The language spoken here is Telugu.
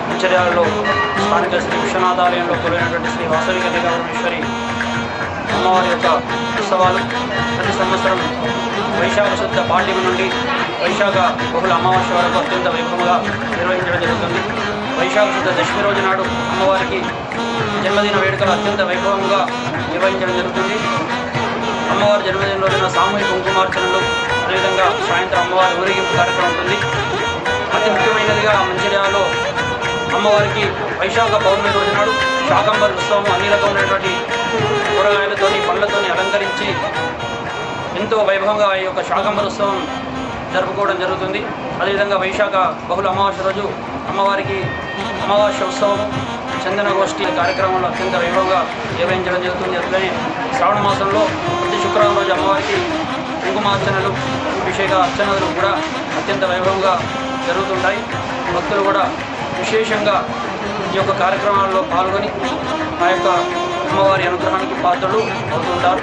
మంచిర్యాలలో స్థానిక శ్రీ విశ్వనాథాలయంలో కొలువైనటువంటి శ్రీ వాసవి కన్యకాపరమేశ్వరి అమ్మవారి యొక్క ఉత్సవాలు ప్రతి సంవత్సరం వైశాఖ శుద్ధ పాడ్యమి నుండి వైశాఖ బహుళ అమావాస్య వరకు అత్యంత వైభవంగా నిర్వహించడం జరుగుతుంది. వైశాఖ శుద్ధ దశమి రోజు నాడు అమ్మవారికి జన్మదిన వేడుకలు అత్యంత వైభవంగా నిర్వహించడం జరుగుతుంది. అమ్మవారి జన్మదిన రోజున సామూహిక కుంకుమార్చనలు, అదేవిధంగా సాయంత్రం అమ్మవారి ఊరేగింపు కార్యక్రమం ఉంటుంది. అతి ముఖ్యమైనదిగా మంచిర్యాలలో అమ్మవారికి వైశాఖ పౌర్ణమి రోజు నాడు శాకంబర్ ఉత్సవం అన్ని రకమైనటువంటి కూరగాయలతోని పండ్లతోని అలంకరించి ఎంతో వైభవంగా ఈ యొక్క శాకంబర్ ఉత్సవం జరుపుకోవడం జరుగుతుంది. అదేవిధంగా వైశాఖ బహుళ అమావాస్య రోజు అమ్మవారికి అమావాస్య ఉత్సవము, చందన గోష్ఠి కార్యక్రమంలో అత్యంత వైభవంగా నిర్వహించడం జరుగుతుంది. అట్లనే శ్రావణ మాసంలో ప్రతి శుక్రవారం రోజు అమ్మవారికి కుంకుమార్చనలు, అభిషేక అర్చనలు కూడా అత్యంత వైభవంగా జరుగుతుంటాయి. భక్తులు కూడా విశేషంగా ఈ యొక్క కార్యక్రమాల్లో పాల్గొని ఆ యొక్క అమ్మవారి అనుగ్రహానికి పాత్రలు అవుతుంటారు.